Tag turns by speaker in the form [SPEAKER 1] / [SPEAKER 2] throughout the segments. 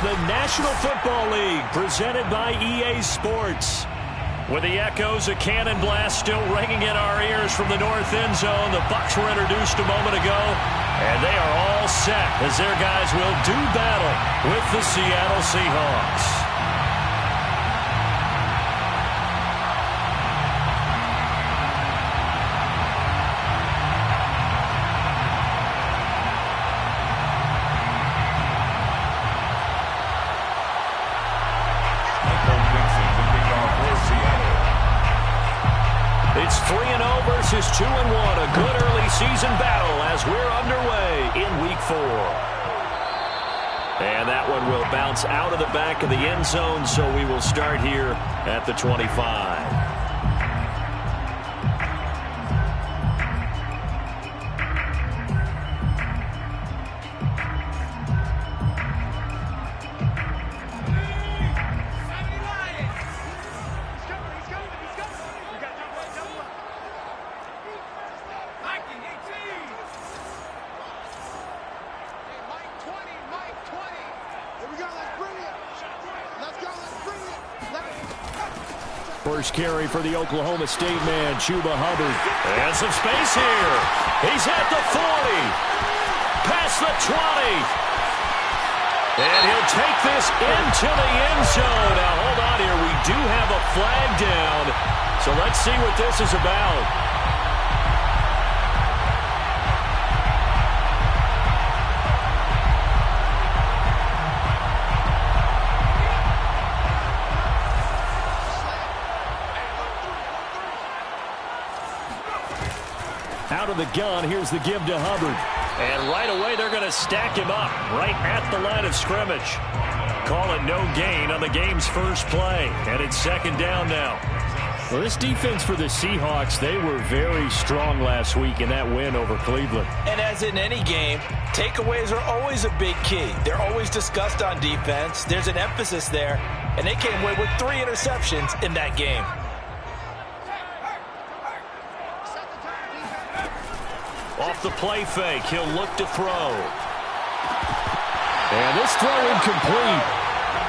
[SPEAKER 1] the National Football League, presented by EA Sports. With the echoes of cannon blast still ringing in our ears from the north end zone, the Bucs were introduced a moment ago, and they are all set as their guys will do battle with the Seattle Seahawks. It's 3-0 versus 2-1, a good early season battle as we're underway in Week 4. And that one will bounce out of the back of the end zone, so we will start here at the 25. First carry for the Oklahoma State man, Chuba Hubbard. And some space here. He's at the 40. Past the 20. And he'll take this into the end zone. Now, hold on here. We do have a flag down. So let's see what this is about. Out of the gun, here's the give to Hubbard. And right away, they're going to stack him up right at the line of scrimmage. Call it no gain on the game's first play. And it's second down now. Well, this defense for the Seahawks, they were very strong last week in that win over Cleveland.
[SPEAKER 2] And as in any game, takeaways are always a big key. They're always discussed on defense. There's an emphasis there. And they came away with 3 interceptions in that game.
[SPEAKER 1] Off the play fake, he'll look to throw. And this throw incomplete.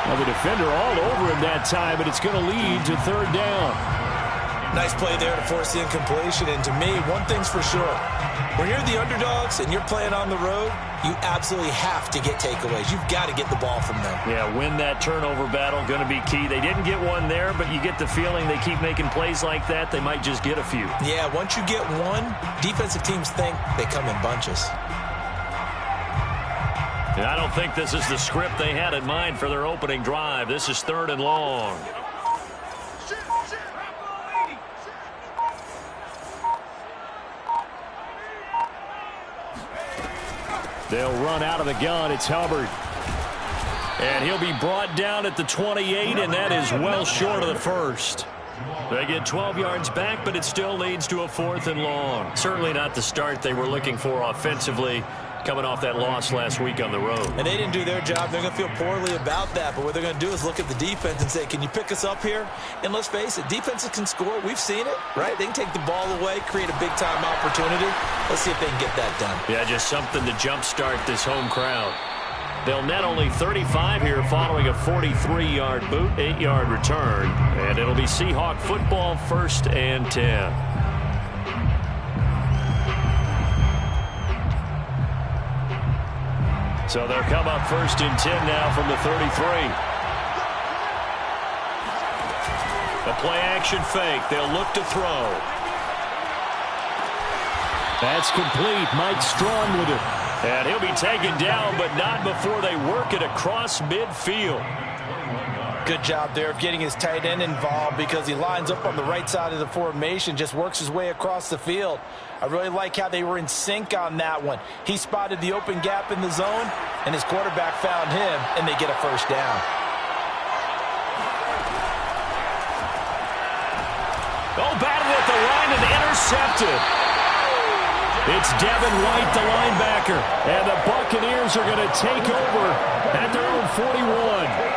[SPEAKER 1] Now the defender all over him that time, but it's going to lead to third down.
[SPEAKER 2] Nice play there to force the incompletion. And to me, one thing's for sure. When you're the underdogs and you're playing on the road, you absolutely have to get takeaways. You've got to get the ball from them.
[SPEAKER 1] Yeah, win that turnover battle, going to be key. They didn't get one there, but you get the feeling they keep making plays like that, they might just get a few.
[SPEAKER 2] Yeah, once you get one, defensive teams think they come in bunches.
[SPEAKER 1] And I don't think this is the script they had in mind for their opening drive. This is 3rd and long. They'll run out of the gun. It's Hubbard. And he'll be brought down at the 28, and that is well short of the first. They get 12 yards back, but it still leads to a 4th and long. Certainly not the start they were looking for offensively, coming off that loss last week on the road.
[SPEAKER 2] And they didn't do their job. They're going to feel poorly about that. But what they're going to do is look at the defense and say, can you pick us up here? And let's face it, defenses can score. We've seen it, right? They can take the ball away, create a big-time opportunity. Let's see if they can get that done.
[SPEAKER 1] Yeah, just something to jumpstart this home crowd. They'll net only 35 here following a 43-yard boot, 8-yard return. And it'll be Seahawk football, 1st and 10. So they'll come up 1st and 10 now from the 33. A play-action fake. They'll look to throw. That's complete. Mike Strong with it. And he'll be taken down, but not before they work it across midfield.
[SPEAKER 2] Good job there of getting his tight end involved because he lines up on the right side of the formation, just works his way across the field. I really like how they were in sync on that one. He spotted the open gap in the zone, and his quarterback found him, and they get a 1st down.
[SPEAKER 1] Oh, batted at the line and intercepted. It's Devin White, the linebacker, and the Buccaneers are going to take over at their own 41.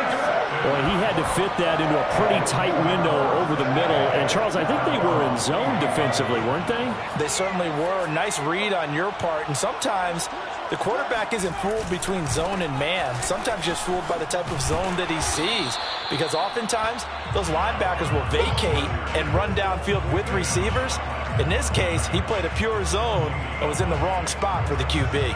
[SPEAKER 1] Boy, he had to fit that into a pretty tight window over the middle. And, Charles, I think they were in zone defensively, weren't they?
[SPEAKER 2] They certainly were. Nice read on your part. And sometimes The quarterback isn't fooled between zone and man. Sometimes just fooled by the type of zone that he sees. Because oftentimes, those linebackers will vacate and run downfield with receivers. In this case, he played a pure zone and was in the wrong spot for the QB.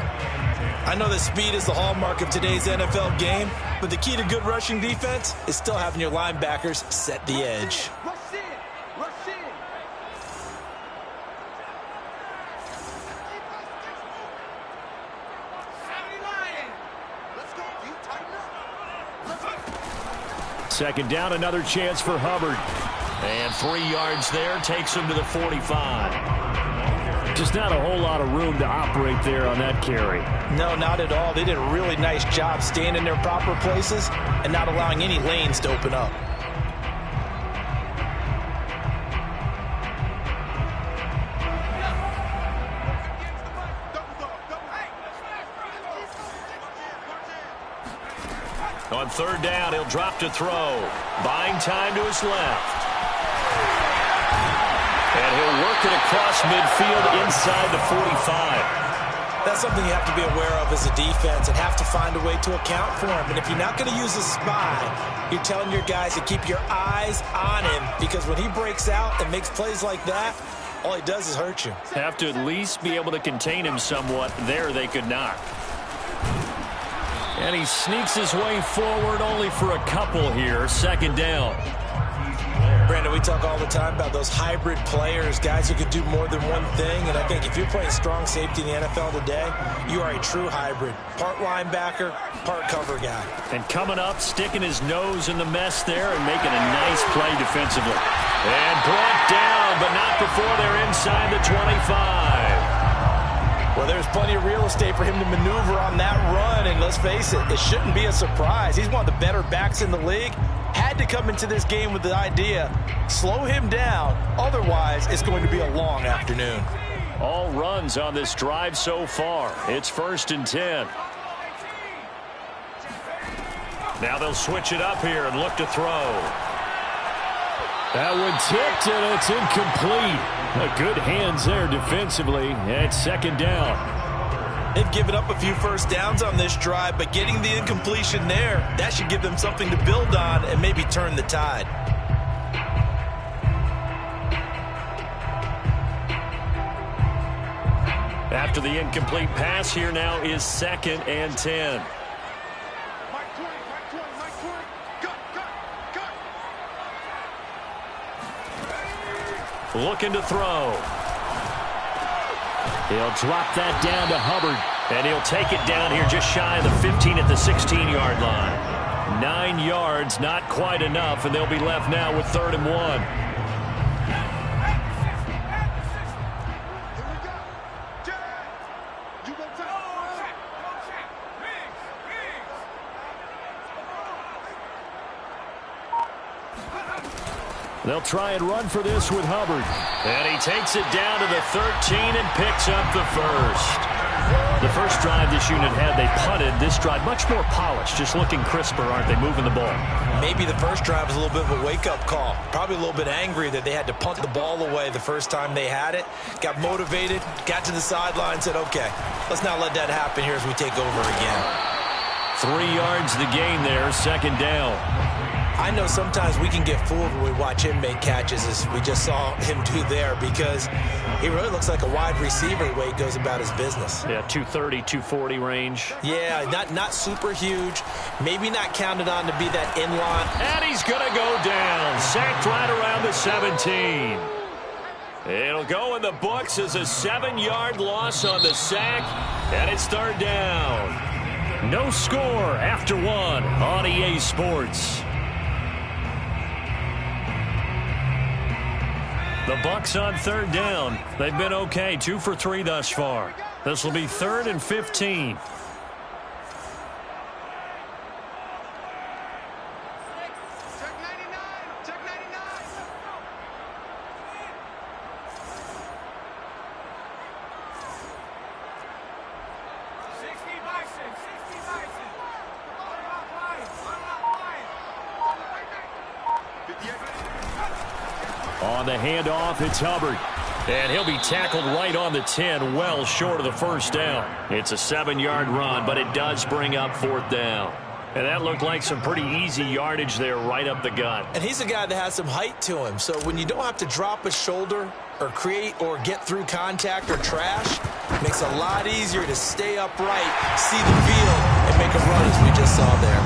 [SPEAKER 2] I know that speed is the hallmark of today's NFL game, but the key to good rushing defense is still having your linebackers set the edge.
[SPEAKER 1] Second down, another chance for Hubbard. And 3 yards there, takes him to the 45. Just not a whole lot of room to operate there on that carry.
[SPEAKER 2] No, not at all. They did a really nice job staying in their proper places and not allowing any lanes to open up.
[SPEAKER 1] On third down, he'll drop to throw. Buying time to his left. And he'll work it across midfield inside the 45.
[SPEAKER 2] That's something you have to be aware of as a defense and have to find a way to account for him. And if you're not going to use a spy, you're telling your guys to keep your eyes on him, because when he breaks out and makes plays like that, all he does is hurt you.
[SPEAKER 1] Have to at least be able to contain him somewhat. There they could not. And he sneaks his way forward only for a couple here. Second down.
[SPEAKER 2] Brandon, we talk all the time about those hybrid players, guys who could do more than one thing. And I think if you're playing strong safety in the NFL today, you are a true hybrid. Part linebacker, part cover guy.
[SPEAKER 1] And coming up, sticking his nose in the mess there and making a nice play defensively. And brought down, but not before they're inside the 25.
[SPEAKER 2] Well, there's plenty of real estate for him to maneuver on that run. And let's face it, it shouldn't be a surprise. He's one of the better backs in the league. Had to come into this game with the idea, slow him down. Otherwise, it's going to be a long afternoon.
[SPEAKER 1] All runs on this drive so far. It's 1st and 10. Now they'll switch it up here and look to throw. That one tipped, and it's incomplete. Good hands there defensively at second down.
[SPEAKER 2] They've given up a few first downs on this drive, but getting the incompletion there, that should give them something to build on and maybe turn the tide.
[SPEAKER 1] After the incomplete pass, here now is 2nd and 10. Looking to throw. He'll drop that down to Hubbard, and he'll take it down here just shy of the 15 at the 16-yard line. 9 yards, not quite enough, and they'll be left now with 3rd and 1. They'll try and run for this with Hubbard. And he takes it down to the 13 and picks up the first. The first drive this unit had, they punted. This drive, much more polished, just looking crisper, aren't they, moving the ball?
[SPEAKER 2] Maybe the first drive was a little bit of a wake-up call. Probably a little bit angry that they had to punt the ball away the first time they had it. Got motivated, got to the sideline, said, okay, let's not let that happen here as we take over again.
[SPEAKER 1] 3 yards the gain there, second down.
[SPEAKER 2] I know sometimes we can get fooled when we watch him make catches, as we just saw him do there, because he really looks like a wide receiver the way he goes about his business.
[SPEAKER 1] Yeah, 230, 240 range.
[SPEAKER 2] Yeah, not super huge. Maybe not counted on to be that in-line.
[SPEAKER 1] And he's going to go down. Sacked right around the 17. It'll go in the books as a 7-yard loss on the sack, and it's 3rd down. No score after 1 on EA Sports. The Bucs on 3rd down. They've been okay, 2 for 3 thus far. This will be 3rd and 15. On the handoff, it's Hubbard. And he'll be tackled right on the 10, well short of the first down. It's a 7-yard run, but it does bring up 4th down. And that looked like some pretty easy yardage there right up the gut.
[SPEAKER 2] And he's a guy that has some height to him. So when you don't have to drop a shoulder or create or get through contact or trash, it makes it a lot easier to stay upright, see the field, and make a run as we just saw there.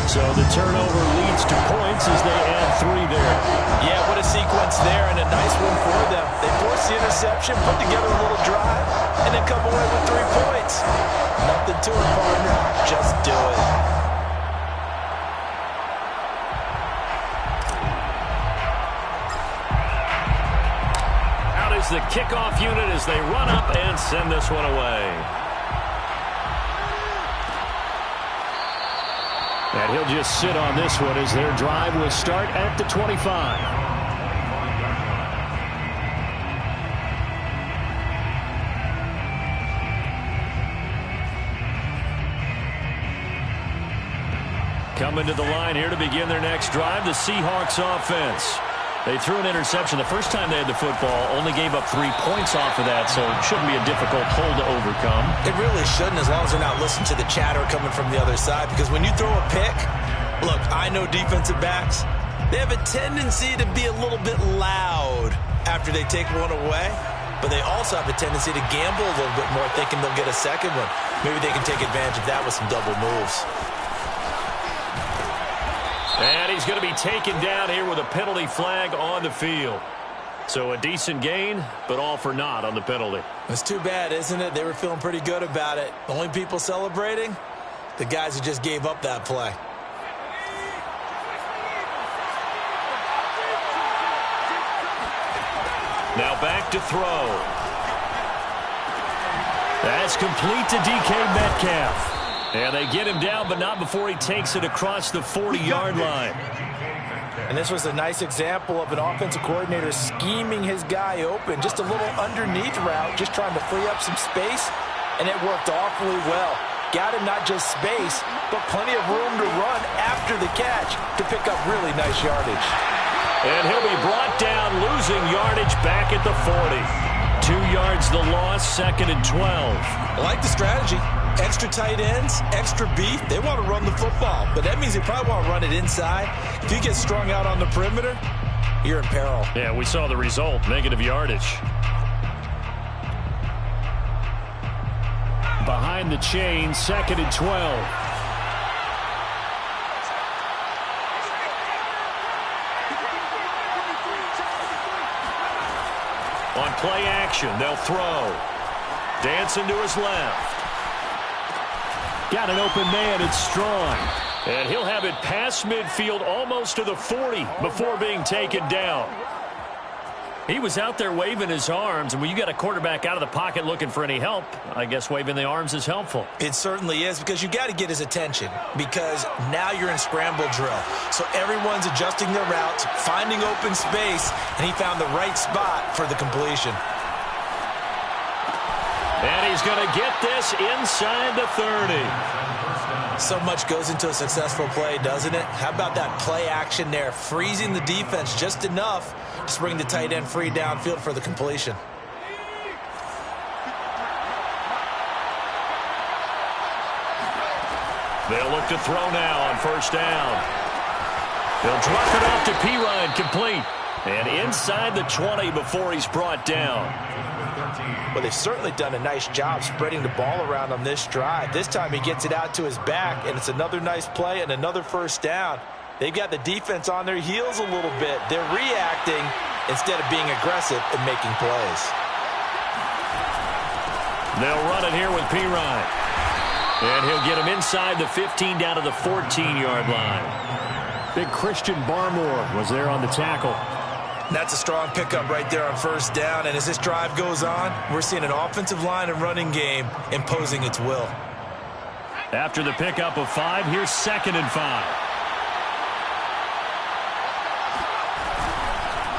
[SPEAKER 1] So the turnover leads to points as they add 3 there.
[SPEAKER 2] Yeah, what a sequence there, and a nice one for them. They force the interception, put together a little drive, and then come away with 3 points. Nothing to it, partner. Just do it.
[SPEAKER 1] Out is the kickoff unit as they run up and send this one away. And he'll just sit on this one as their drive will start at the 25. Coming to the line here to begin their next drive, the Seahawks offense. They threw an interception the first time they had the football, only gave up 3 points off of that, so it shouldn't be a difficult hole to overcome.
[SPEAKER 2] It really shouldn't, as long as they're not listening to the chatter coming from the other side, because when you throw a pick, look, I know defensive backs, they have a tendency to be a little bit loud after they take one away, but they also have a tendency to gamble a little bit more, thinking they'll get a second one. Maybe they can take advantage of that with some double moves.
[SPEAKER 1] And he's going to be taken down here with a penalty flag on the field. So a decent gain, but all for naught on the penalty.
[SPEAKER 2] It's too bad, isn't it? They were feeling pretty good about it. The only people celebrating, the guys who just gave up that play.
[SPEAKER 1] Now back to throw. That's complete to DK Metcalf. And they get him down, but not before he takes it across the 40-yard line.
[SPEAKER 2] And this was a nice example of an offensive coordinator scheming his guy open. Just a little underneath route, just trying to free up some space, and it worked awfully well. Got him not just space, but plenty of room to run after the catch to pick up really nice yardage.
[SPEAKER 1] And he'll be brought down, losing yardage back at the 40. 2 yards the loss, 2nd and 12.
[SPEAKER 2] I like the strategy. Extra tight ends, extra beef. They want to run the football, but that means they probably want to run it inside. If you get strung out on the perimeter, you're in peril.
[SPEAKER 1] Yeah, we saw the result, negative yardage. Behind the chain, 2nd and 12. On play action, they'll throw. Dancing to his left. Got an open man, it's Strong. And he'll have it past midfield almost to the 40 before being taken down. He was out there waving his arms, and when you got a quarterback out of the pocket looking for any help, I guess waving the arms is helpful.
[SPEAKER 2] It certainly is, because you got to get his attention, because now you're in scramble drill. So everyone's adjusting their routes, finding open space, and he found the right spot for the completion.
[SPEAKER 1] And he's going to get this inside the 30.
[SPEAKER 2] So much goes into a successful play, doesn't it? How about that play action there, freezing the defense just enough to bring the tight end free downfield for the completion.
[SPEAKER 1] They'll look to throw now on 1st down. They'll drop it off to Pirine, complete. And inside the 20 before he's brought down.
[SPEAKER 2] Well, they've certainly done a nice job spreading the ball around on this drive. This time he gets it out to his back, and it's another nice play and another 1st down. They've got the defense on their heels a little bit. They're reacting instead of being aggressive and making plays.
[SPEAKER 1] They'll run it here with Pirine. And he'll get him inside the 15 down to the 14-yard line. Big Christian Barmore was there on the tackle.
[SPEAKER 2] That's a strong pickup right there on 1st down. And as this drive goes on, we're seeing an offensive line and running game imposing its will.
[SPEAKER 1] After the pickup of 5, here's 2nd and 5.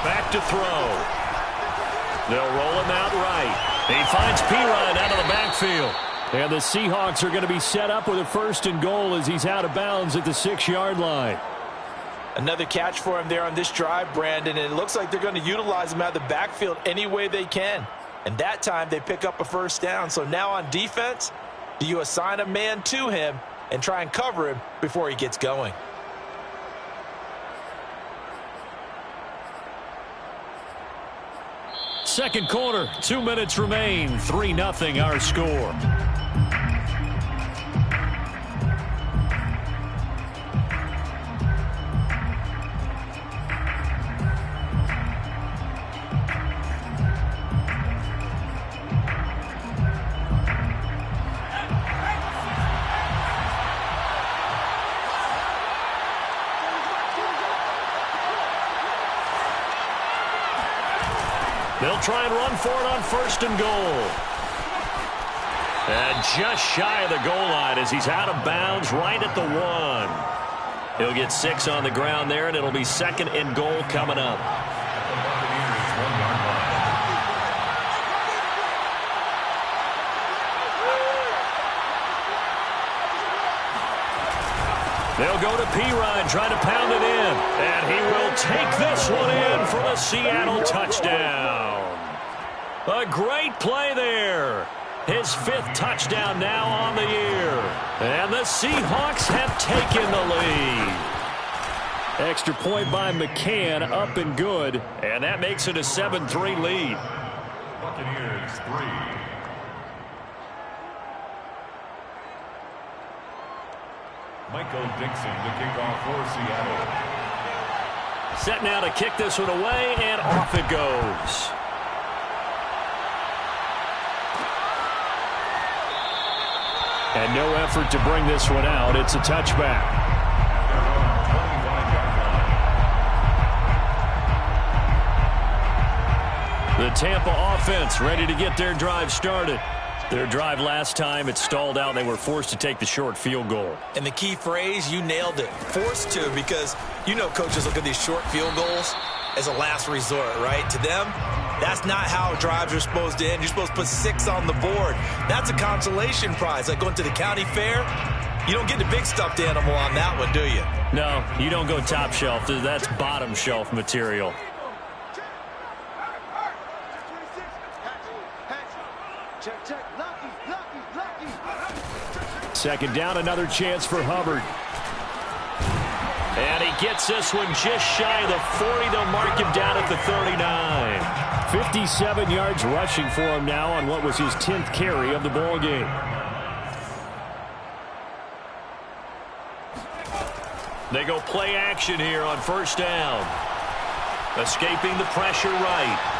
[SPEAKER 1] Back to throw. They'll roll him out right. He finds Pirine out of the backfield. And the Seahawks are going to be set up with a 1st and goal as he's out of bounds at the 6-yard line.
[SPEAKER 2] Another catch for him there on this drive, Brandon, and it looks like they're going to utilize him out of the backfield any way they can. And that time they pick up a first down. So now on defense, do you assign a man to him and try and cover him before he gets going?
[SPEAKER 1] Second quarter, 2 minutes remain, 3-0 our score. They'll try and run for it on 1st and goal. And just shy of the goal line as he's out of bounds right at the 1. He'll get 6 on the ground there, and it'll be 2nd and goal coming up. They'll go to Pirine, trying to pound it in. And he will take this one in for the Seattle touchdown. A great play there. His 5th touchdown now on the year. And the Seahawks have taken the lead. Extra point by McCann, up and good. And that makes it a 7-3 lead.
[SPEAKER 3] Buccaneers 3. Michael Dixon, the kickoff for Seattle.
[SPEAKER 1] Set now to kick this one away, and off it goes. And no effort to bring this one out. It's a touchback. The Tampa offense ready to get their drive started. Their drive last time, it stalled out. They were forced to take the short field goal.
[SPEAKER 2] And the key phrase, you nailed it. Forced to, because you know coaches look at these short field goals as a last resort, right? To them, that's not how drives are supposed to end. You're supposed to put 6 on the board. That's a consolation prize. Like going to the county fair, you don't get the big stuffed animal on that one, do you?
[SPEAKER 1] No, you don't go top shelf. That's bottom shelf material. Second down, another chance for Hubbard. And he gets this one just shy of the 40. They'll mark him down at the 39. 57 yards rushing for him now on what was his 10th carry of the ball game. They go play action here on 1st down. Escaping the pressure right.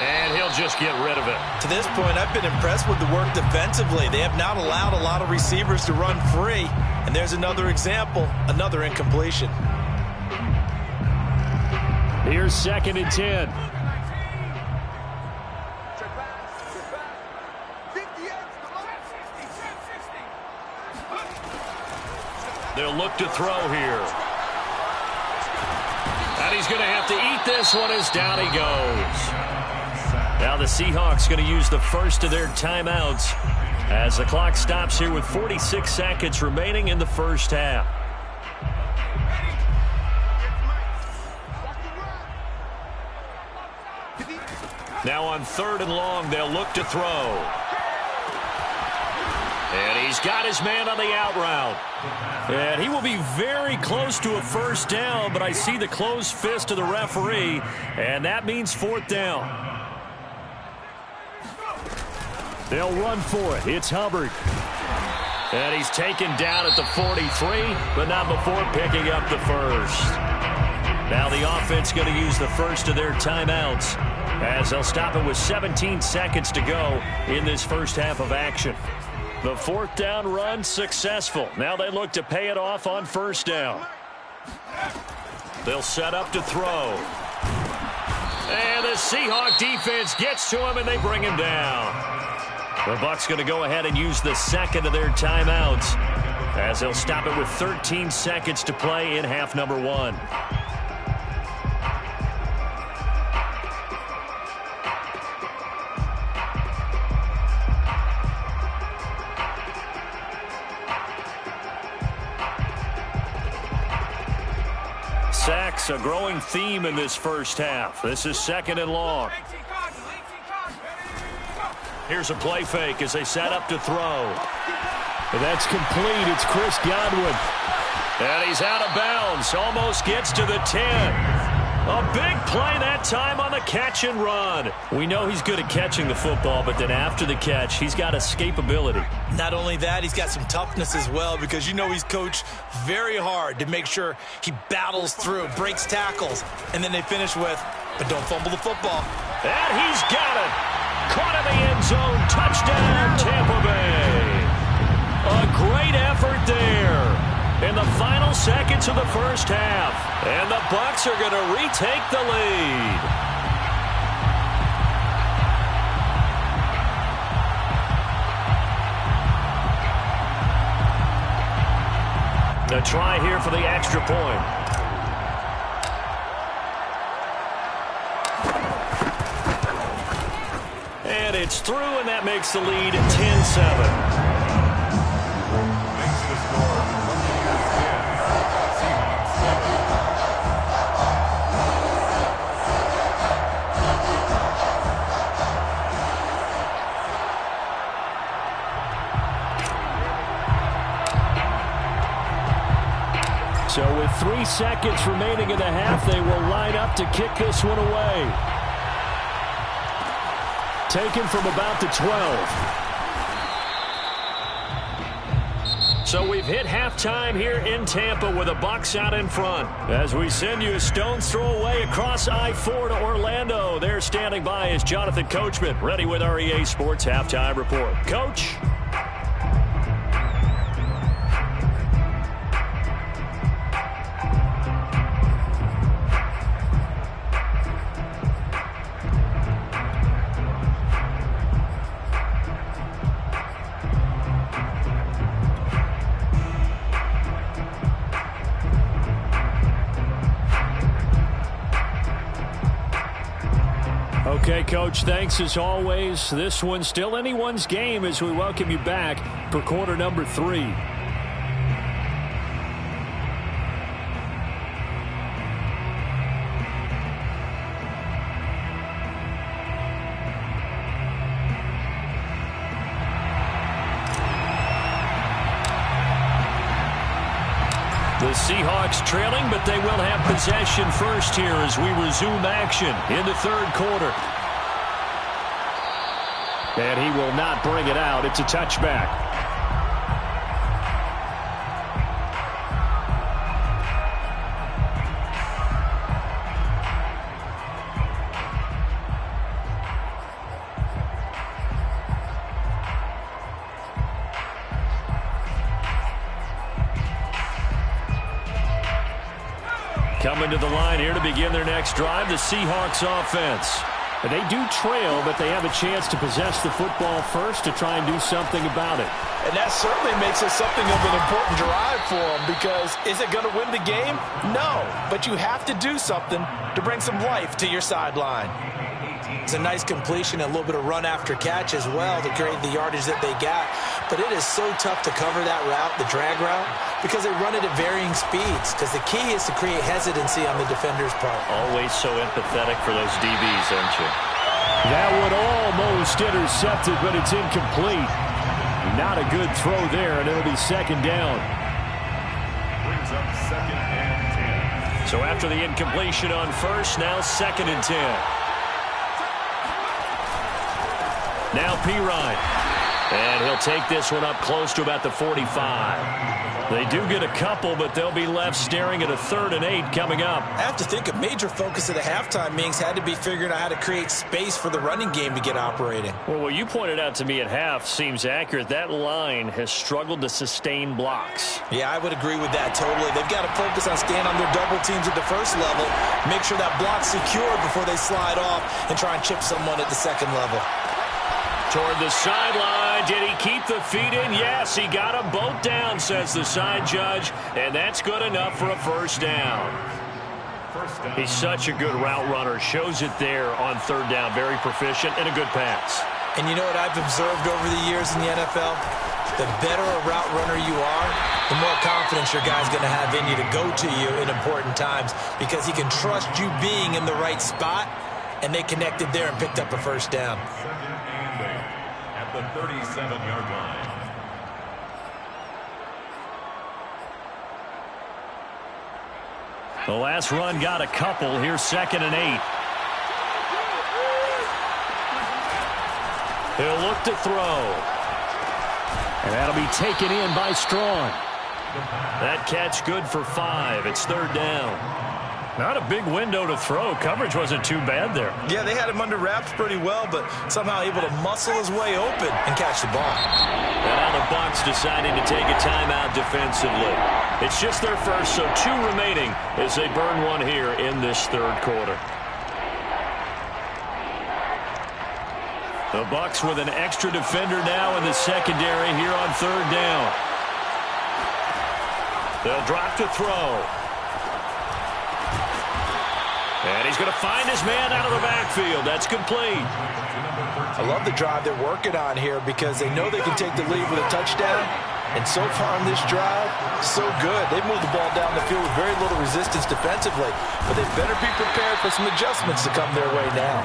[SPEAKER 1] And he'll just get rid of it.
[SPEAKER 2] To this point, I've been impressed with the work defensively. They have not allowed a lot of receivers to run free. And there's another example, another incompletion.
[SPEAKER 1] Here's 2nd and 10. They'll look to throw here. And he's going to have to eat this one as down he goes. Now the Seahawks going to use the first of their timeouts as the clock stops here with 46 seconds remaining in the first half. Now on 3rd and long, they'll look to throw. And he's got his man on the out route. And he will be very close to a first down, but I see the closed fist of the referee, and that means 4th down. They'll run for it. It's Hubbard. And he's taken down at the 43, but not before picking up the first. Now the offense going to use the first of their timeouts as they'll stop it with 17 seconds to go in this first half of action. The 4th down run successful. Now they look to pay it off on 1st down. They'll set up to throw. And the Seahawk defense gets to him, and they bring him down. The Bucs going to go ahead and use the 2nd of their timeouts as they'll stop it with 13 seconds to play in half number 1. backs, a growing theme in this first half. This is 2nd and long. Here's a play fake as they set up to throw.
[SPEAKER 4] And that's complete. It's Chris Godwin.
[SPEAKER 1] And he's out of bounds. Almost gets to the 10. A big play that time on the catch and run. We know he's good at catching the football, but then after the catch, he's got escapability.
[SPEAKER 2] Not only that, he's got some toughness as well, because you know he's coached very hard to make sure he battles through, breaks tackles, and then they finish with, but don't fumble the football.
[SPEAKER 1] And he's got it. Caught in the end zone. Touchdown, Tampa Bay. A great effort there in the final seconds of the first half. And the Bucs are going to retake the lead. A try here for the extra point. And it's through, and that makes the lead 10-7. So with 3 seconds remaining in the half, they will line up to kick this one away. Taken from about the 12. So we've hit halftime here in Tampa with the Bucs out in front. As we send you a stone's throw away across I-4 to Orlando. There standing by is Jonathan Coachman, ready with our EA Sports Halftime Report. Coach. Okay, Coach, thanks as always. This one's still anyone's game as we welcome you back for quarter number 3. The Seahawks trailing, but they will have possession first here as we resume action in the third quarter. And he will not bring it out. It's a touchback. Coming to the line here to begin their next drive, the Seahawks offense. And they do trail, but they have a chance to possess the football first to try and do something about it.
[SPEAKER 2] And that certainly makes it something of an important drive for them, because is it going to win the game? No, but you have to do something to bring some life to your sideline. It's a nice completion, a little bit of run after catch as well to create the yardage that they got. But it is so tough to cover that route, the drag route, because they run it at varying speeds. Because the key is to create hesitancy on the defender's part.
[SPEAKER 1] Always so empathetic for those DBs, aren't you?
[SPEAKER 4] That one almost intercepted, but it's incomplete. Not a good throw there, and it'll be second down.
[SPEAKER 3] Brings up 2nd and 10.
[SPEAKER 1] So after the incompletion on first, now 2nd and 10. Now Pirine. And he'll take this one up close to about the 45. They do get a couple, but they'll be left staring at a 3rd and 8 coming up.
[SPEAKER 2] I have to think a major focus of the halftime meetings had to be figuring out how to create space for the running game to get operating.
[SPEAKER 1] Well, what you pointed out to me at half seems accurate. That line has struggled to sustain blocks.
[SPEAKER 2] Yeah, I would agree with that totally. They've got to focus on staying on their double teams at the first level, make sure that block's secure before they slide off and try and chip someone at the second level.
[SPEAKER 1] Toward the sideline. Did he keep the feet in? Yes, he got them both down, says the side judge, and that's good enough for a first down. He's such a good route runner. Shows it there on 3rd down. Very proficient and a good pass.
[SPEAKER 2] And you know what I've observed over the years in the NFL? The better a route runner you are, the more confidence your guy's going to have in you to go to you in important times because he can trust you being in the right spot, and they connected there and picked up a first down.
[SPEAKER 3] Second and 8 at the 37-yard line.
[SPEAKER 1] The last run got a couple. Here's 2nd and 8. He'll look to throw. And that'll be taken in by Strong. That catch good for 5. It's 3rd down. Not a big window to throw. Coverage wasn't too bad there.
[SPEAKER 2] Yeah, they had him under wraps pretty well, but somehow able to muscle his way open and catch the ball.
[SPEAKER 1] And now the Bucs deciding to take a timeout defensively. It's just their first, so 2 remaining as they burn one here in this 3rd quarter. The Bucs with an extra defender now in the secondary here on 3rd down. They'll drop to throw. And he's going to find his man out of the backfield. That's complete.
[SPEAKER 2] I love the drive they're working on here because they know they can take the lead with a touchdown. And so far in this drive, so good. They've moved the ball down the field with very little resistance defensively. But they better be prepared for some adjustments to come their way now.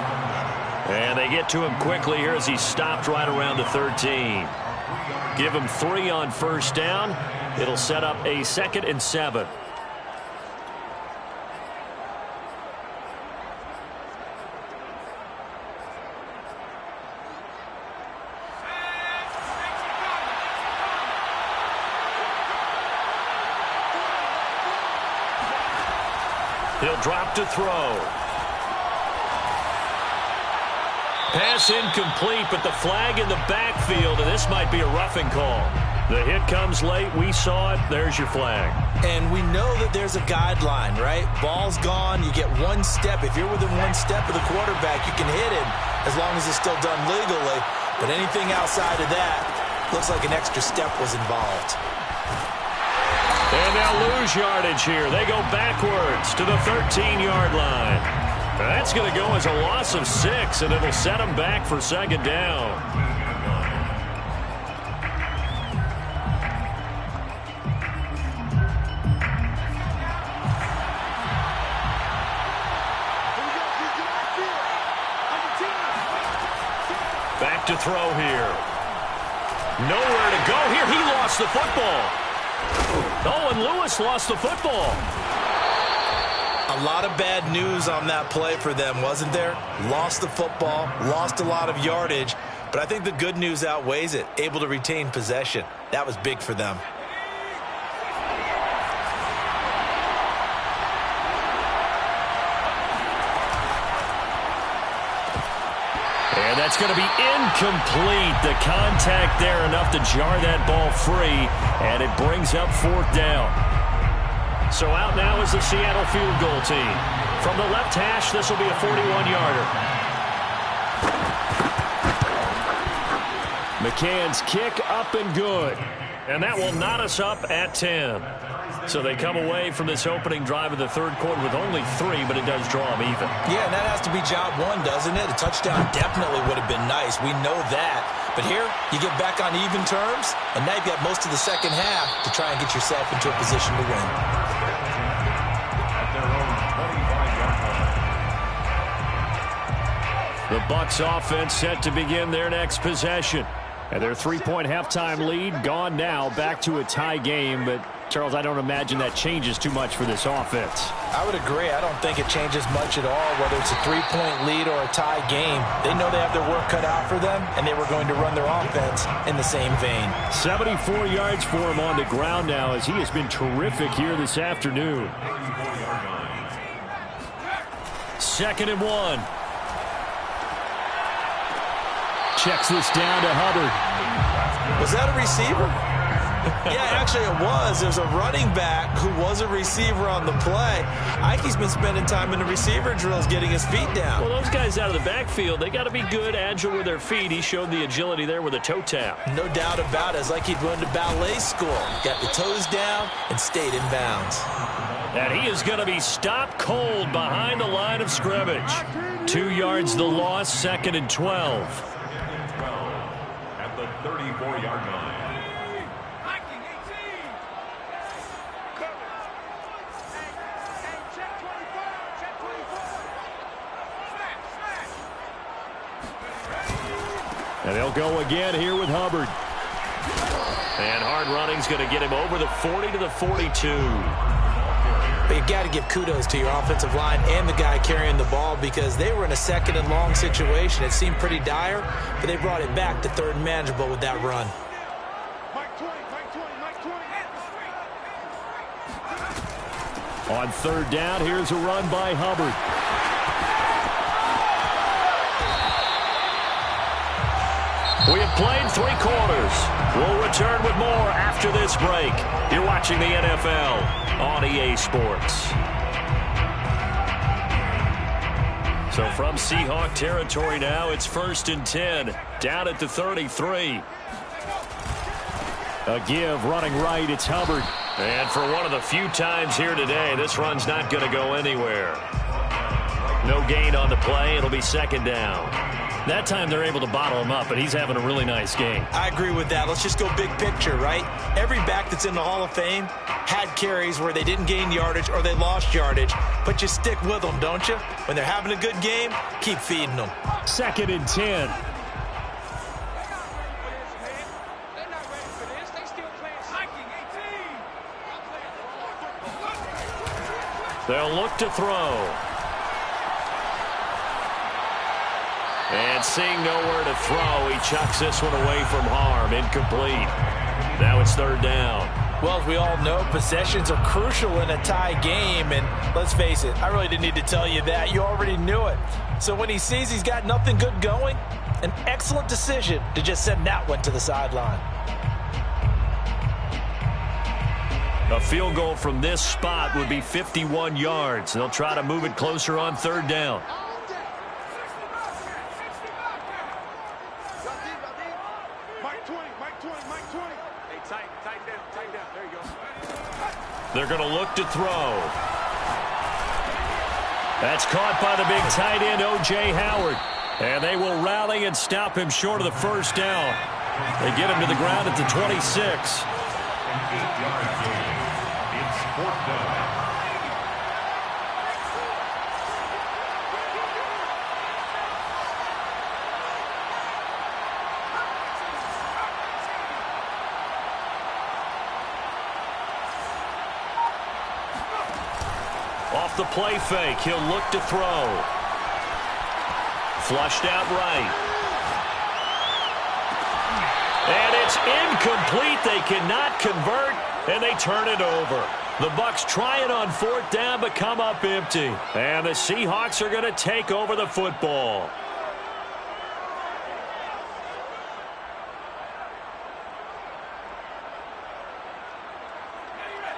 [SPEAKER 1] And they get to him quickly here as he stopped right around the 13. Give him 3 on 1st down. It'll set up a 2nd and 7. He'll drop to throw. Pass incomplete, but the flag in the backfield, and this might be a roughing call. The hit comes late. We saw it. There's your flag.
[SPEAKER 2] And we know that there's a guideline, right? Ball's gone. You get 1 step. If you're within 1 step of the quarterback, you can hit him as long as it's still done legally. But anything outside of that looks like an extra step was involved.
[SPEAKER 1] And they'll lose yardage here. They go backwards to the 13-yard line. That's going to go as a loss of 6, and it'll set them back for 2nd down. Back to throw here. Nowhere to go here. He lost the football. Oh, and Lewis lost the football.
[SPEAKER 2] A lot of bad news on that play for them, wasn't there? Lost the football, lost a lot of yardage, but I think the good news outweighs it. Able to retain possession. That was big for them.
[SPEAKER 1] And that's going to be incomplete. The contact there enough to jar that ball free, and it brings up 4th down. So out now is the Seattle field goal team. From the left hash, this will be a 41-yarder. McCann's kick up and good. And that will knot us up at 10. So they come away from this opening drive of the 3rd quarter with only 3, but it does draw them even.
[SPEAKER 2] Yeah, and that has to be job 1, doesn't it? A touchdown definitely would have been nice. We know that. But here, you get back on even terms, and now you've got most of the second half to try and get yourself into a position to win.
[SPEAKER 1] The Bucs offense set to begin their next possession. And their 3-point halftime lead gone now, back to a tie game. But, Charles, I don't imagine that changes too much for this offense.
[SPEAKER 2] I would agree. I don't think it changes much at all, whether it's a 3-point lead or a tie game. They know they have their work cut out for them, and they were going to run their offense in the same vein.
[SPEAKER 1] 74 yards for him on the ground now, as he has been terrific here this afternoon. 2nd and 1. Checks this down to Hubbard.
[SPEAKER 2] Was that a receiver? Yeah, actually it was. There's a running back who was a receiver on the play. Ike's been spending time in the receiver drills getting his feet down.
[SPEAKER 1] Well, those guys out of the backfield, they got to be good, agile with their feet. He showed the agility there with a toe tap.
[SPEAKER 2] No doubt about it. It's like he'd run to ballet school. Got the toes down and stayed in bounds.
[SPEAKER 1] And he is going to be stopped cold behind the line of scrimmage. 2 yards the loss, 2nd and 12.
[SPEAKER 3] the 34-yard line.
[SPEAKER 4] And they'll go again here with Hubbard.
[SPEAKER 1] And hard running's going to get him over the 40 to the 42.
[SPEAKER 2] But you got to give kudos to your offensive line and the guy carrying the ball because they were in a second and long situation. It seemed pretty dire, but they brought it back to third and manageable with that run.
[SPEAKER 4] On third down, here's a run by Hubbard.
[SPEAKER 1] We have played 3 quarters. We'll return with more after this break. You're watching the NFL on EA Sports. So from Seahawk territory now, it's 1st and 10. Down at the 33.
[SPEAKER 4] A give running right, it's Hubbard.
[SPEAKER 1] And for one of the few times here today, this run's not going to go anywhere. No gain on the play. It'll be 2nd down. That time they're able to bottle him up, but he's having a really nice game.
[SPEAKER 2] I agree with that. Let's just go big picture, right? Every back that's in the Hall of Fame had carries where they didn't gain yardage or they lost yardage, but you stick with them, don't you? When they're having a good game, keep feeding them.
[SPEAKER 4] 2nd and 10.
[SPEAKER 1] They'll look to throw. And seeing nowhere to throw, he chucks this one away from harm. Incomplete. Now it's 3rd down.
[SPEAKER 2] Well, as we all know, possessions are crucial in a tie game. And let's face it, I really didn't need to tell you that. You already knew it. So when he sees he's got nothing good going, an excellent decision to just send that one to the sideline.
[SPEAKER 1] A field goal from this spot would be 51 yards. They'll try to move it closer on 3rd down. They're going to look to throw. That's caught by the big tight end, O.J. Howard. And they will rally and stop him short of the 1st down. They get him to the ground at the 26.
[SPEAKER 3] 8-yard gain. It's 4th down.
[SPEAKER 1] Off the play fake, he'll look to throw. Flushed out right. And it's incomplete. They cannot convert, and they turn it over. The Bucs try it on 4th down, but come up empty. And the Seahawks are going to take over the football.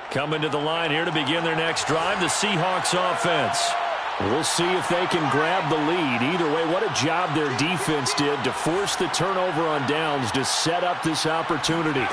[SPEAKER 1] Coming to the line here to begin their next drive, the Seahawks offense.
[SPEAKER 4] We'll see if they can grab the lead. Either way, what a job their defense did to force the turnover on downs to set up this opportunity.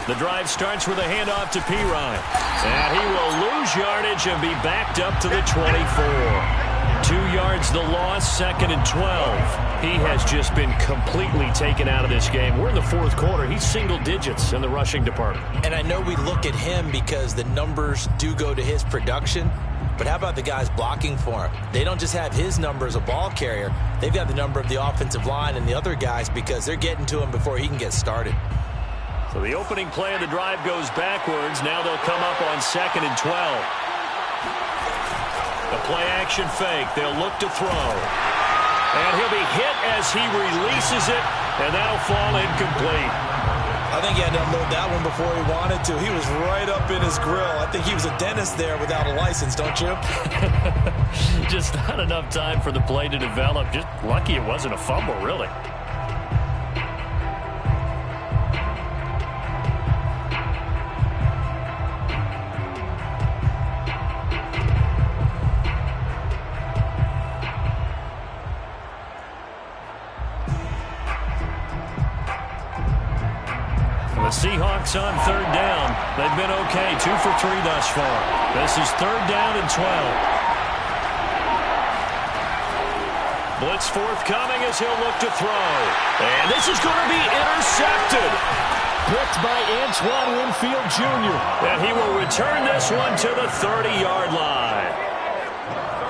[SPEAKER 1] The drive starts with a handoff to Pirine. And he will lose yardage and be backed up to the 24. 2 yards the loss, 2nd and 12. He has just been completely taken out of this game. We're in the 4th quarter. He's single digits in the rushing department.
[SPEAKER 2] And I know we look at him because the numbers do go to his production. But how about the guys blocking for him? They don't just have his number as a ball carrier. They've got the number of the offensive line and the other guys because they're getting to him before he can get started.
[SPEAKER 1] So the opening play of the drive goes backwards. Now they'll come up on 2nd and 12. The play-action fake. They'll look to throw. And he'll be hit as he releases it, and that'll fall incomplete.
[SPEAKER 2] I think he had to unload that one before he wanted to. He was right up in his grill. I think he was a dentist there without a license, don't you?
[SPEAKER 1] Just not enough time for the play to develop. Just lucky it wasn't a fumble, really. The Seahawks on 3rd down. They've been okay, 2 for 3 thus far. This is 3rd down and 12. Blitz forthcoming as he'll look to throw. And this is going to be intercepted.
[SPEAKER 4] Picked by Antoine Winfield Jr.
[SPEAKER 1] And he will return this one to the 30-yard line.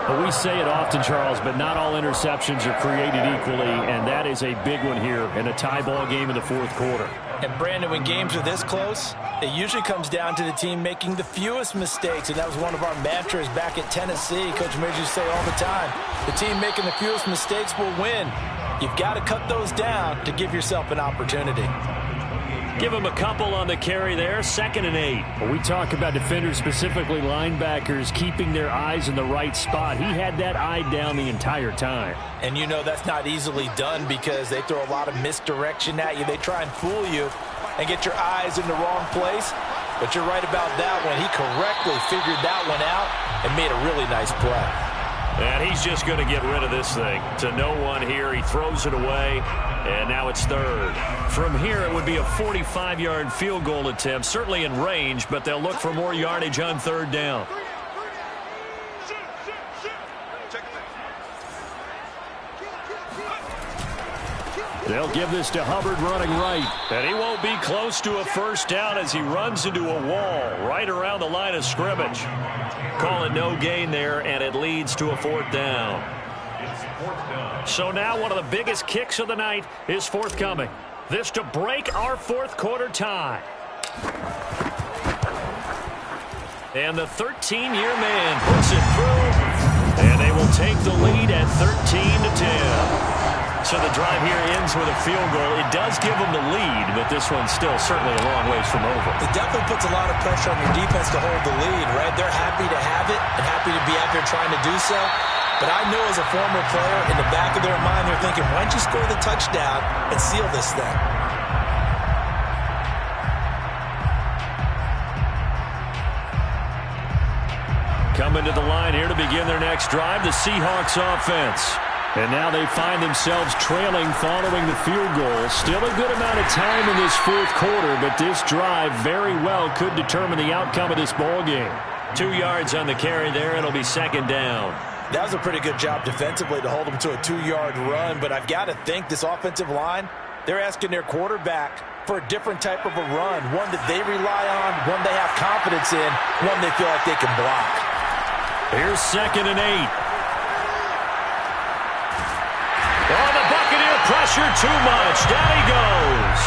[SPEAKER 4] Well, we say it often, Charles, but not all interceptions are created equally, and that is a big one here in a tie ball game in the fourth quarter.
[SPEAKER 2] And, Brandon, when games are this close, it usually comes down to the team making the fewest mistakes, and that was one of our mantras back at Tennessee. Coach Mears used to say all the time, the team making the fewest mistakes will win. You've got to cut those down to give yourself an opportunity.
[SPEAKER 1] Give him a couple on the carry there, 2nd and 8.
[SPEAKER 4] Well, we talk about defenders, specifically linebackers, keeping their eyes in the right spot. He had that eye down the entire time.
[SPEAKER 2] And you know that's not easily done because they throw a lot of misdirection at you. They try and fool you and get your eyes in the wrong place. But you're right about that one. He correctly figured that one out and made a really nice play.
[SPEAKER 1] And he's just going to get rid of this thing. To no one here, he throws it away, and now it's 3rd. From here, it would be a 45-yard field goal attempt, certainly in range, but they'll look for more yardage on 3rd down.
[SPEAKER 4] They'll give this to Hubbard running right.
[SPEAKER 1] And he won't be close to a first down as he runs into a wall right around the line of scrimmage. Call it no gain there, and it leads to a 4th down. So now one of the biggest kicks of the night is forthcoming. This to break our fourth quarter tie. And the 13-year man puts it through, and they will take the lead at 13-10. So the drive here ends with a field goal. It does give them the lead, but this one's still certainly a long ways from over.
[SPEAKER 2] It definitely puts a lot of pressure on your defense to hold the lead, right? They're happy to have it and happy to be out there trying to do so. But I know as a former player, in the back of their mind, they're thinking, why don't you score the touchdown and seal this thing?
[SPEAKER 1] Coming to the line here to begin their next drive, the Seahawks offense.
[SPEAKER 4] And now they find themselves trailing following the field goal. Still a good amount of time in this fourth quarter, but this drive very well could determine the outcome of this ball game.
[SPEAKER 1] 2 yards on the carry there. It'll be 2nd down.
[SPEAKER 2] That was a pretty good job defensively to hold them to a 2-yard run, but I've got to think this offensive line, they're asking their quarterback for a different type of a run, one that they rely on, one they have confidence in, one they feel like they can block.
[SPEAKER 1] Here's 2nd and 8. Oh, the Buccaneer pressure too much. Down he goes.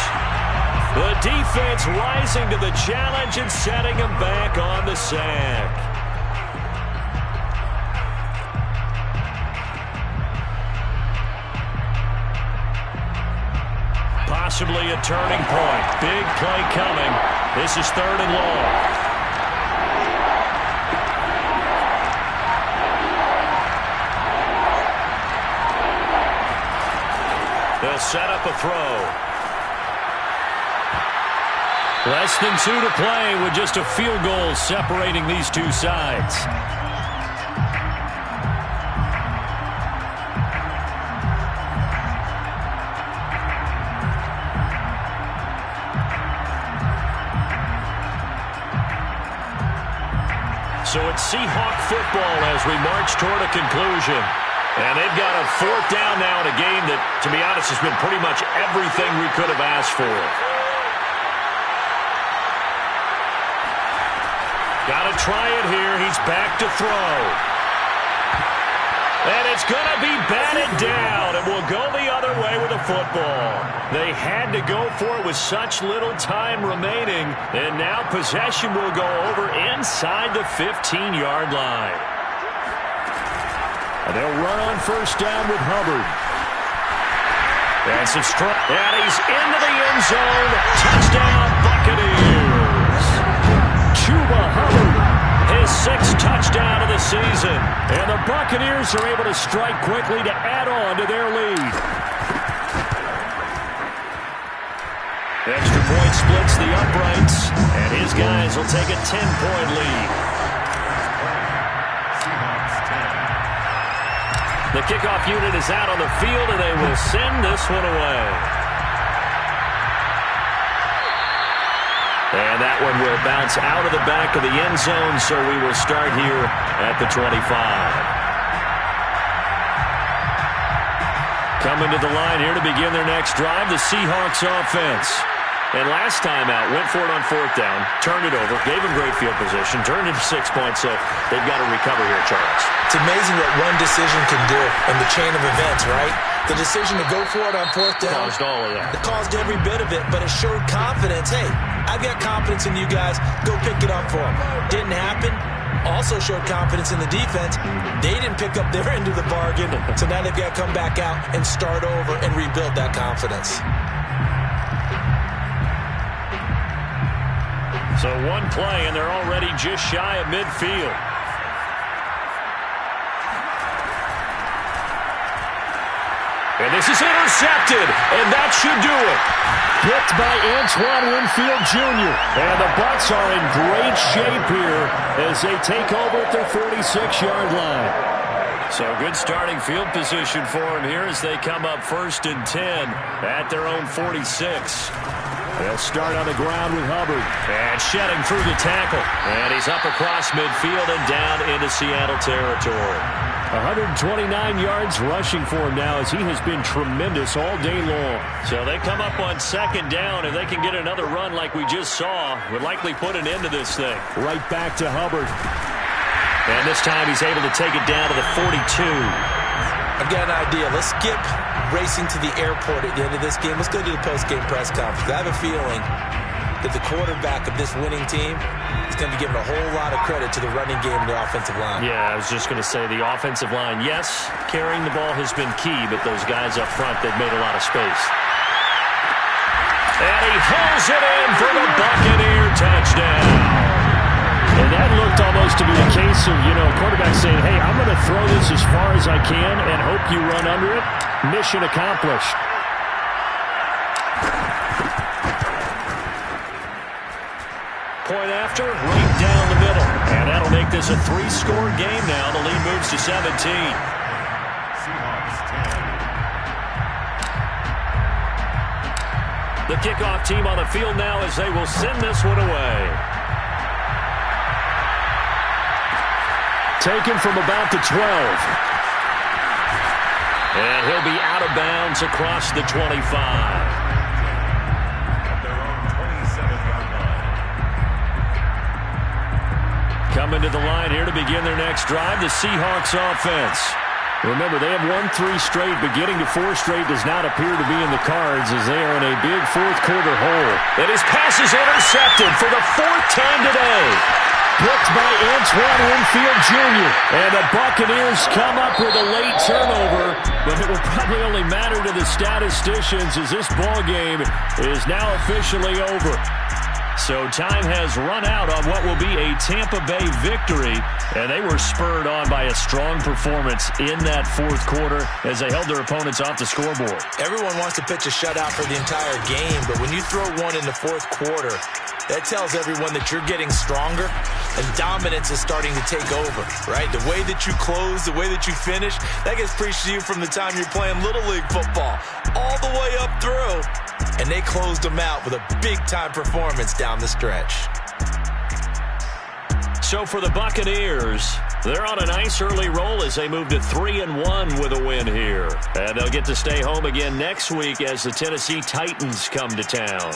[SPEAKER 1] The defense rising to the challenge and setting him back on the sack. Possibly a turning point. Big play coming. This is 3rd and long. They'll set up a throw. Less than 2 to play with just a field goal separating these two sides. So it's Seahawk football as we march toward a conclusion. And they've got a 4th down now in a game that, to be honest, has been pretty much everything we could have asked for. Got to try it here. He's back to throw. And it's going to be batted down, and we'll go the other way with the football. They had to go for it with such little time remaining, and now possession will go over inside the 15-yard line.
[SPEAKER 4] And they'll run on first down with Hubbard.
[SPEAKER 1] And some and he's into the end zone. Touchdown, Buccaneers.
[SPEAKER 4] Chuba Hubbard.
[SPEAKER 1] His 6th touchdown of the season.
[SPEAKER 4] And the Buccaneers are able to strike quickly to add on to their lead.
[SPEAKER 1] Extra point splits the uprights. And his guys will take a 10-point lead. The kickoff unit is out on the field, and they will send this one away. And that one will bounce out of the back of the end zone, so we will start here at the 25. Coming to the line here to begin their next drive, the Seahawks offense. And last time out, went for it on fourth down, turned it over, gave them great field position, turned into 6 points, so they've got to recover here, Charles.
[SPEAKER 2] It's amazing what one decision can do in the chain of events, right? The decision to go for it on fourth down
[SPEAKER 1] caused all of that.
[SPEAKER 2] It caused every bit of it, but it showed confidence. Hey, I've got confidence in you guys. Go pick it up for them. Didn't happen. Also showed confidence in the defense. They didn't pick up their end of the bargain, so now they've got to come back out and start over and rebuild that confidence.
[SPEAKER 1] So one play, and they're already just shy of midfield. And this is intercepted, and that should do it. Picked by Antoine Winfield Jr. And the Bucs are in great shape here as they take over at their 46-yard line. So good starting field position for them here as they come up 1st and 10 at their own 46. They'll start on the ground with Hubbard. And shedding through the tackle. And he's up across midfield and down into Seattle territory. 129 yards rushing for him now as he has been tremendous all day long. So they come up on 2nd down, and they can get another run like we just saw. Would likely put an end to this thing. Right back to Hubbard. And this time he's able to take it down to the 42.
[SPEAKER 2] I've got an idea. Let's skip racing to the airport at the end of this game. Let's go to the post-game press conference. I have a feeling that the quarterback of this winning team is going to be given a whole lot of credit to the running game and the offensive line.
[SPEAKER 1] Yeah, I was just going to say the offensive line, yes, carrying the ball has been key, but those guys up front, they've made a lot of space. And he pulls it in for the Buccaneer touchdown. And that looked almost to be the case of, quarterback saying, hey, I'm going to throw this as far as I can and hope you run under it. Mission accomplished. Point after, right down the middle. And that'll make this a 3-score game now. The lead moves to 17.
[SPEAKER 3] Seahawks 10.
[SPEAKER 1] The kickoff team on the field now as they will send this one away. Taken from about the 12. And he'll be out of bounds across the 25. Coming to the line here to begin their next drive, the Seahawks offense. Remember, they have won 3 straight, but getting to 4 straight does not appear to be in the cards as they are in a big fourth-quarter hole. And his pass is intercepted for the 4th time today. Picked by Antoine Winfield Jr. And the Buccaneers come up with a late turnover, but it will probably only matter to the statisticians as this ball game is now officially over. So time has run out on what will be a Tampa Bay victory, and they were spurred on by a strong performance in that 4th quarter as they held their opponents off the scoreboard.
[SPEAKER 2] Everyone wants to pitch a shutout for the entire game, but when you throw one in the 4th quarter, that tells everyone that you're getting stronger and dominance is starting to take over, right? The way that you close, the way that you finish, that gets preached to you from the time you're playing Little League football all the way up through. And they closed them out with a big-time performance down the stretch.
[SPEAKER 1] So for the Buccaneers, they're on a nice early roll as they move to 3-1 with a win here. And they'll get to stay home again next week as the Tennessee Titans come to town.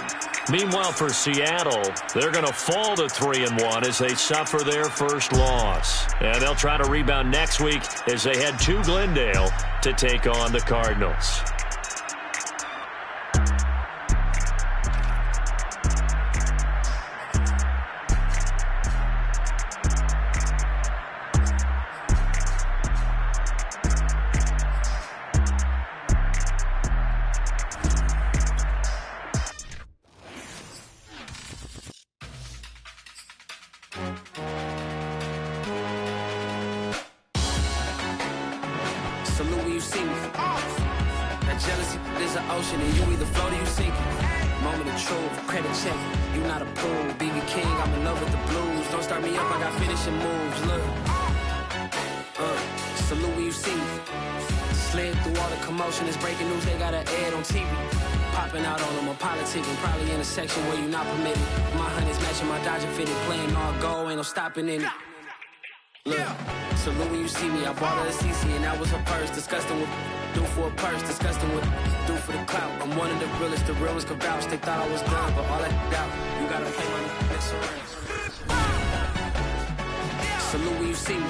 [SPEAKER 1] Meanwhile, for Seattle, they're going to fall to 3-1 as they suffer their first loss. And they'll try to rebound next week as they head to Glendale to take on the Cardinals.
[SPEAKER 5] Where you not permitted. My honey's matching my Dodger fitted, playing all goal, ain't no stopping in it. Look, salute when you see me. I bought her a CC and that was her purse. Disgusting what do for a purse. Disgusting what do for the clout. I'm one of the realest. The real ones can vouch. They thought I was done, but all that doubt. You gotta play my next around. Salute when you see me.